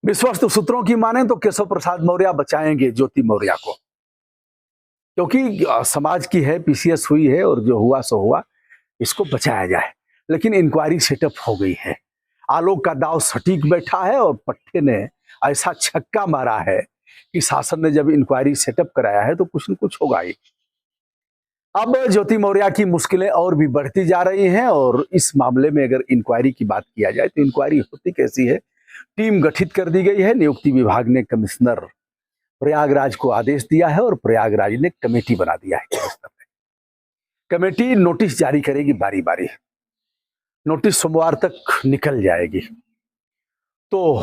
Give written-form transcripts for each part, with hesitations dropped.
विश्वस्त सूत्रों की माने तो केशव प्रसाद मौर्य बचाएंगे ज्योति मौर्य को, क्योंकि समाज की है, पीसीएस हुई है और जो हुआ सो हुआ, इसको बचाया जाए। लेकिन इंक्वायरी सेटअप हो गई है, आलोक का दाव सटीक बैठा है और पट्टे ने ऐसा छक्का मारा है कि शासन ने जब इंक्वायरी सेटअप कराया है तो कुछ न कुछ होगा ही। अब ज्योति मौर्य की मुश्किलें और भी बढ़ती जा रही हैं और इस मामले में अगर इंक्वायरी की बात किया जाए तो इंक्वायरी होती कैसी है। टीम गठित कर दी गई है, नियुक्ति विभाग ने कमिश्नर प्रयागराज को आदेश दिया है और प्रयागराज ने कमेटी बना दिया है। कमिश्नर ने कमेटी नोटिस जारी करेगी बारी बारी, नोटिस सोमवार तक निकल जाएगी। तो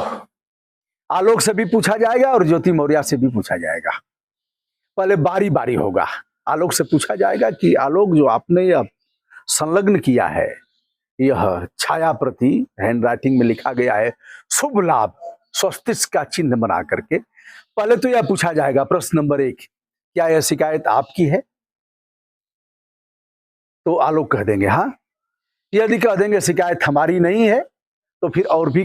आलोक से भी पूछा जाएगा और ज्योति मौर्य से भी पूछा जाएगा। पहले बारी बारी होगा। आलोक से पूछा जाएगा कि आलोक, जो आपने यह संलग्न किया है, यह छाया प्रति हैंडराइटिंग में लिखा गया है शुभ लाभ स्वस्तिक का चिन्ह बना करके, पहले तो यह पूछा जाएगा प्रश्न नंबर 1, क्या यह शिकायत आपकी है? तो आलोक कह देंगे हाँ। यदि कह देंगे शिकायत हमारी नहीं है तो फिर और भी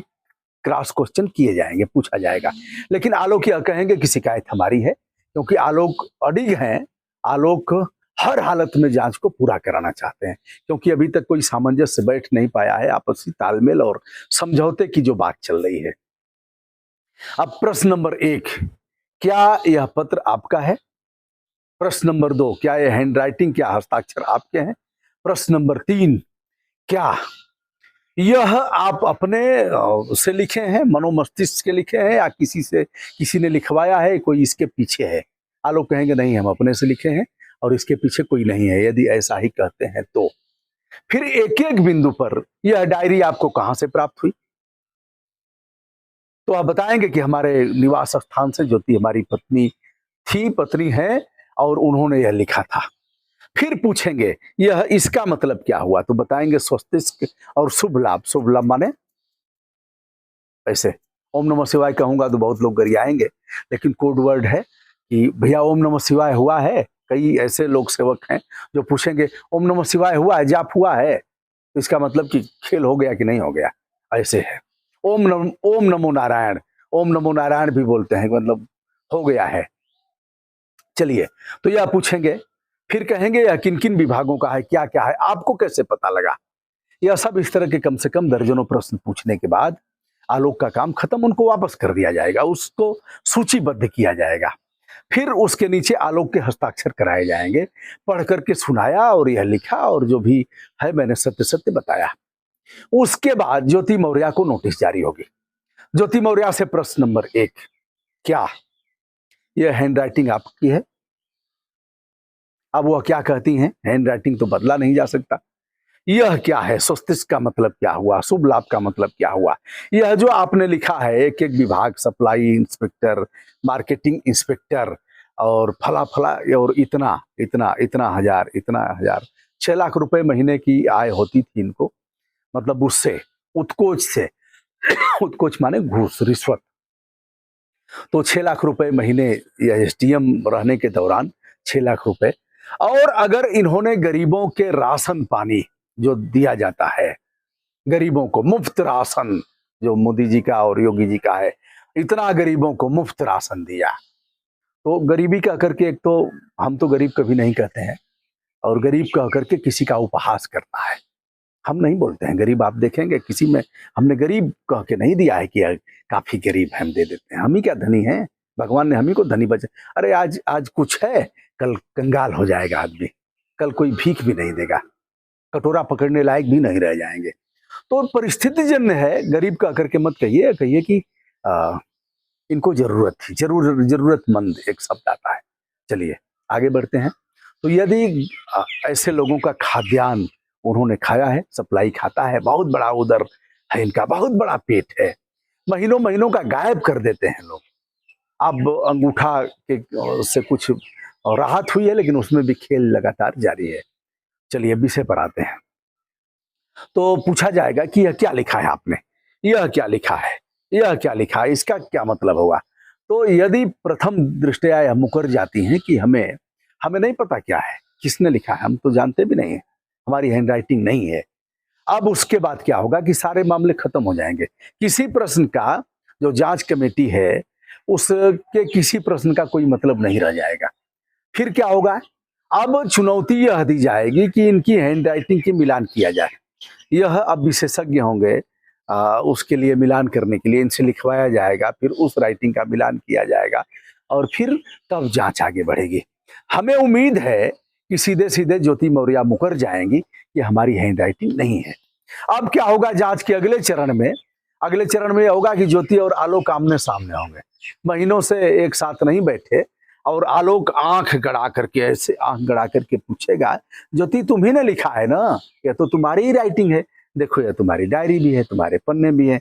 क्रॉस क्वेश्चन किए जाएंगे, पूछा जाएगा। लेकिन आलोक यह कहेंगे कि शिकायत हमारी है, क्योंकि आलोक अडिग हैं। आलोक हर हालत में जांच को पूरा कराना चाहते हैं, क्योंकि अभी तक कोई सामंजस्य बैठ नहीं पाया है, आपसी तालमेल और समझौते की जो बात चल रही है। अब प्रश्न नंबर 1, क्या यह पत्र आपका है? प्रश्न नंबर 2, क्या यह हैंडराइटिंग, क्या हस्ताक्षर आपके हैं? प्रश्न नंबर 3, क्या यह आप अपने से लिखे हैं, मनोमस्तिष्क के लिखे हैं, या किसी ने लिखवाया है, कोई इसके पीछे है? आलोक कहेंगे नहीं, हम अपने से लिखे हैं और इसके पीछे कोई नहीं है। यदि ऐसा ही कहते हैं तो फिर एक एक बिंदु पर यह डायरी आपको कहां से प्राप्त हुई? तो आप बताएंगे कि हमारे निवास स्थान से, ज्योति हमारी पत्नी है और उन्होंने यह लिखा था। फिर पूछेंगे यह इसका मतलब क्या हुआ? तो बताएंगे स्वस्तिक और शुभ लाभ। शुभ लाभ माने ऐसे ओम नमः शिवाय कहूंगा तो बहुत लोग गरियाएंगे, लेकिन कोड वर्ड है कि भैया ओम नमः शिवाय हुआ है। कई ऐसे लोग सेवक हैं जो पूछेंगे ओम नमः शिवाय हुआ है, जाप हुआ है, तो इसका मतलब कि खेल हो गया कि नहीं हो गया, ऐसे है। ओम नमो नारायण, ओम नमो नारायण भी बोलते हैं, मतलब हो गया है। चलिए, तो यह पूछेंगे। फिर कहेंगे यह किन किन विभागों का है, क्या क्या है, आपको कैसे पता लगा? यह सब इस तरह के कम से कम दर्जनों प्रश्न पूछने के बाद आलोक का काम खत्म, उनको वापस कर दिया जाएगा, उसको सूचीबद्ध किया जाएगा। फिर उसके नीचे आलोक के हस्ताक्षर कराए जाएंगे, पढ़ करके सुनाया और यह लिखा और जो भी है मैंने सत्य सत्य बताया। उसके बाद ज्योति मौर्य को नोटिस जारी होगी। ज्योति मौर्य से प्रश्न नंबर 1, क्या यह हैंडराइटिंग आपकी है? अब वह क्या कहती हैं, हैंडराइटिंग तो बदला नहीं जा सकता। यह क्या है, स्वस्तिक का मतलब क्या हुआ, शुभ लाभ का मतलब क्या हुआ? यह जो आपने लिखा है, एक एक विभाग, सप्लाई इंस्पेक्टर, मार्केटिंग इंस्पेक्टर और फला फला और इतना इतना इतना हजार 6 लाख रुपए महीने की आय होती थी इनको, मतलब उससे उत्कोच से उत्कोच माने घूस, रिश्वत। तो 6 लाख रुपए महीने या एसडीएम रहने के दौरान 6 लाख रुपए। और अगर इन्होंने गरीबों के राशन पानी जो दिया जाता है, गरीबों को मुफ्त राशन, जो मोदी जी का और योगी जी का है, इतना गरीबों को मुफ्त राशन दिया। तो गरीबी कह करके, एक तो हम तो गरीब कभी नहीं कहते हैं, और गरीब कह करके किसी का उपहास करना है, हम नहीं बोलते हैं गरीब। आप देखेंगे किसी में हमने गरीब कह के नहीं दिया है कि काफी गरीब है, हम दे देते हैं। हम ही क्या धनी हैं? भगवान ने हम ही को धनी बचा। अरे आज कुछ है, कल कंगाल हो जाएगा आदमी, कल कोई भीख भी नहीं देगा, कटोरा पकड़ने लायक भी नहीं रह जाएंगे। तो परिस्थिति जन्य है, गरीब कह करके मत कहिए, कहिए कि इनको जरूरत थी, जरूरतमंद एक शब्द आता है। चलिए आगे बढ़ते हैं। तो यदि ऐसे लोगों का खाद्यान्न उन्होंने खाया है, सप्लाई खाता है, बहुत बड़ा उदर है इनका, बहुत बड़ा पेट है, महीनों महीनों का गायब कर देते हैं लोग। अब अंगूठा के से कुछ राहत हुई है, लेकिन उसमें भी खेल लगातार जारी है। चलिए विषय पर आते हैं। तो पूछा जाएगा कि यह क्या लिखा है आपने, यह क्या लिखा है, यह क्या लिखा है, इसका क्या मतलब हुआ? तो यदि प्रथम दृष्टया यह मुकर जाती हैं कि हमें नहीं पता क्या है, किसने लिखा है, हम तो जानते भी नहीं है, हमारी हैंडराइटिंग नहीं है, अब उसके बाद क्या होगा कि सारे मामले खत्म हो जाएंगे। किसी प्रश्न का जो जांच कमेटी है उसके किसी प्रश्न का कोई मतलब नहीं रह जाएगा। फिर क्या होगा, अब चुनौती यह दी जाएगी कि इनकी हैंड राइटिंग की मिलान किया जाए। यह अब विशेषज्ञ होंगे उसके लिए मिलान करने के लिए इनसे लिखवाया जाएगा, फिर उस राइटिंग का मिलान किया जाएगा और फिर तब जांच आगे बढ़ेगी। हमें उम्मीद है कि सीधे सीधे ज्योति मौर्य मुकर जाएंगी कि हमारी हैंड राइटिंग नहीं है। अब क्या होगा जांच के अगले चरण में? अगले चरण में यह होगा कि ज्योति और आलोक आमने सामने होंगे। महीनों से एक साथ नहीं बैठे और आलोक आंख गड़ा करके, ऐसे आंख गड़ा करके पूछेगा, ज्योति तुम्ही ने लिखा है ना, यह तो तुम्हारी ही राइटिंग है, देखो यह तुम्हारी डायरी भी है, तुम्हारे पन्ने भी है,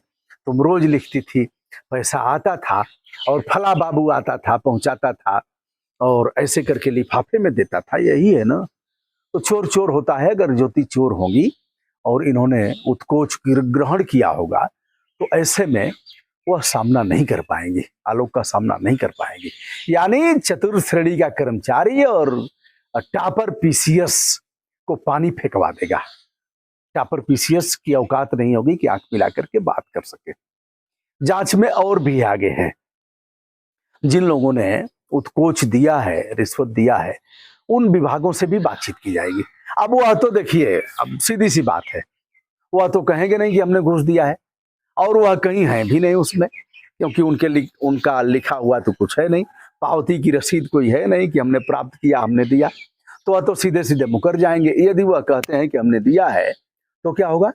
तुम रोज लिखती थी, पैसा आता था और फला बाबू आता था पहुंचाता था और ऐसे करके लिफाफे में देता था, यही है ना। तो चोर चोर होता है। अगर ज्योति चोर होंगी और इन्होंने उत्कोच ग्रहण किया होगा तो ऐसे में वह सामना नहीं कर पाएंगे, आलोक का सामना नहीं कर पाएंगे। यानी चतुर्थ श्रेणी का कर्मचारी और टॉपर पीसीएस को पानी फेंकवा देगा। टॉपर पीसीएस की औकात नहीं होगी कि आंख मिला करके बात कर सके। जांच में और भी आगे है, जिन लोगों ने उत्कोच दिया है, रिश्वत दिया है, उन विभागों से भी बातचीत की जाएगी। अब वह तो देखिए, अब सीधी सी बात है, वह तो कहेंगे नहीं कि हमने घूस दिया है, और वह कहीं है भी नहीं उसमें, क्योंकि उनका लिखा हुआ तो कुछ है नहीं, पावती की रसीद कोई है नहीं कि हमने प्राप्त किया, हमने दिया। तो वह तो सीधे सीधे मुकर जाएंगे। यदि वह कहते हैं कि हमने दिया है तो क्या होगा?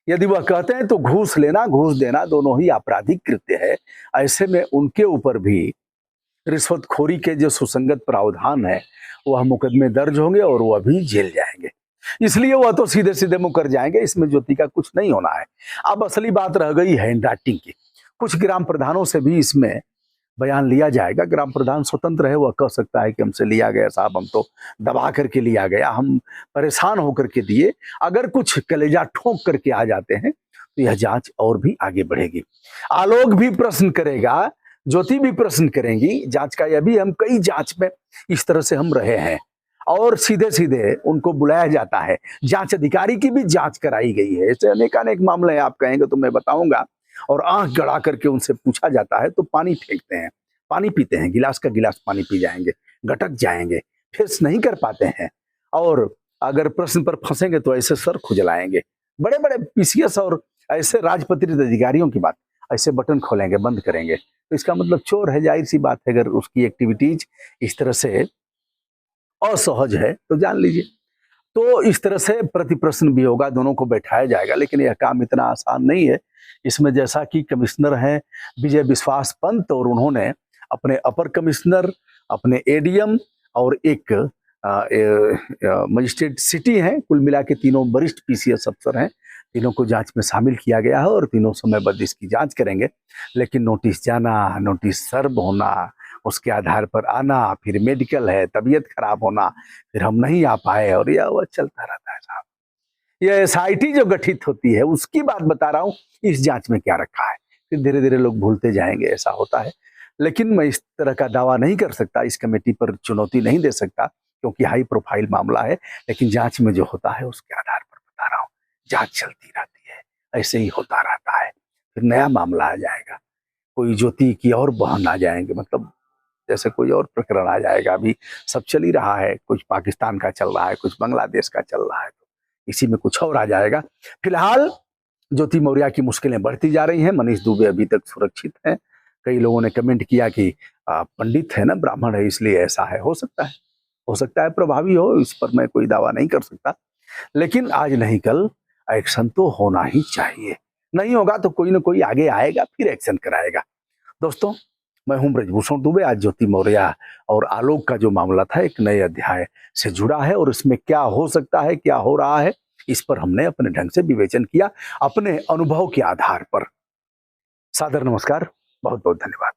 यदि वह कहते हैं तो घूस लेना घूस देना दोनों ही आपराधिक कृत्य है। ऐसे में उनके ऊपर भी रिश्वतखोरी के जो सुसंगत प्रावधान है वह मुकदमे दर्ज होंगे और वह भी जेल जाएंगे। इसलिए वह तो सीधे सीधे मुकर जाएंगे, इसमें ज्योति का कुछ नहीं होना है। अब असली बात रह गई हैंड राइटिंग की। कुछ ग्राम प्रधानों से भी इसमें बयान लिया जाएगा। ग्राम प्रधान स्वतंत्र है, वह कह सकता है कि हमसे लिया गया साहब, हम तो दबा करके लिया गया, हम परेशान होकर के दिए। अगर कुछ कलेजा ठोक करके आ जाते हैं तो यह जांच और भी आगे बढ़ेगी। आलोक भी प्रश्न करेगा, ज्योति भी प्रश्न करेंगी जांच का। यह भी हम कई जांच में इस तरह से हम रहे हैं और सीधे सीधे उनको बुलाया जाता है। जांच अधिकारी की भी जांच कराई गई है। ऐसे अनेक मामले हैं, आप कहेंगे तो मैं बताऊंगा। और आंख गड़ा करके उनसे पूछा जाता है तो पानी फेंकते हैं, पानी पीते हैं, गिलास का गिलास पानी पी जाएंगे, गटक जाएंगे, फेस नहीं कर पाते हैं। और अगर प्रश्न पर फंसेंगे तो ऐसे सर खुजलाएंगे। बड़े बड़े पीसीएस और ऐसे राजपत्रित अधिकारियों की बात, ऐसे बटन खोलेंगे, बंद करेंगे, तो इसका मतलब चोर है। जाहिर सी बात है, अगर उसकी एक्टिविटीज इस तरह से असहज है तो जान लीजिए। तो इस तरह से प्रति प्रश्न भी होगा, दोनों को बैठाया जाएगा। लेकिन यह काम इतना आसान नहीं है। इसमें जैसा कि कमिश्नर हैं विजय विश्वास पंत, और उन्होंने अपने अपर कमिश्नर, अपने एडीएम और एक मजिस्ट्रेट सिटी हैं, कुल मिला के तीनों वरिष्ठ पीसीएस अफसर हैं, तीनों को जांच में शामिल किया गया है और तीनों समयबद्ध इसकी जांच करेंगे। लेकिन नोटिस जाना, नोटिस सर्व होना, उसके आधार पर आना, फिर मेडिकल है, तबीयत खराब होना, फिर हम नहीं आ पाए, और यह वह चलता रहता है साहब। यह एसआईटी जो गठित होती है उसकी बात बता रहा हूं, इस जांच में क्या रखा है। फिर धीरे धीरे लोग भूलते जाएंगे, ऐसा होता है। लेकिन मैं इस तरह का दावा नहीं कर सकता, इस कमेटी पर चुनौती नहीं दे सकता, क्योंकि हाई प्रोफाइल मामला है। लेकिन जांच में जो होता है उसके आधार पर बता रहा हूँ, जांच चलती रहती है, ऐसे ही होता रहता है। फिर नया मामला आ जाएगा, कोई ज्योति की और बहन आ जाएंगे, मतलब जैसे कोई और प्रकरण आ जाएगा। अभी सब चल ही रहा है, कुछ पाकिस्तान का चल रहा है, कुछ बांग्लादेश का चल रहा है, तो इसी में कुछ और आ जाएगा। फिलहाल ज्योति मौर्य की मुश्किलें बढ़ती जा रही हैं। मनीष दुबे अभी तक सुरक्षित हैं। कई लोगों ने कमेंट किया कि पंडित है ना, ब्राह्मण है, इसलिए ऐसा है। हो सकता है प्रभावी हो, इस पर मैं कोई दावा नहीं कर सकता। लेकिन आज नहीं कल एक्शन तो होना ही चाहिए। नहीं होगा तो कोई ना कोई आगे आएगा, फिर एक्शन कराएगा। दोस्तों, मैं हूं ब्रजभूषण दुबे। आज ज्योति मौर्य और आलोक का जो मामला था एक नए अध्याय से जुड़ा है, और इसमें क्या हो सकता है, क्या हो रहा है, इस पर हमने अपने ढंग से विवेचन किया, अपने अनुभव के आधार पर। सादर नमस्कार, बहुत बहुत धन्यवाद।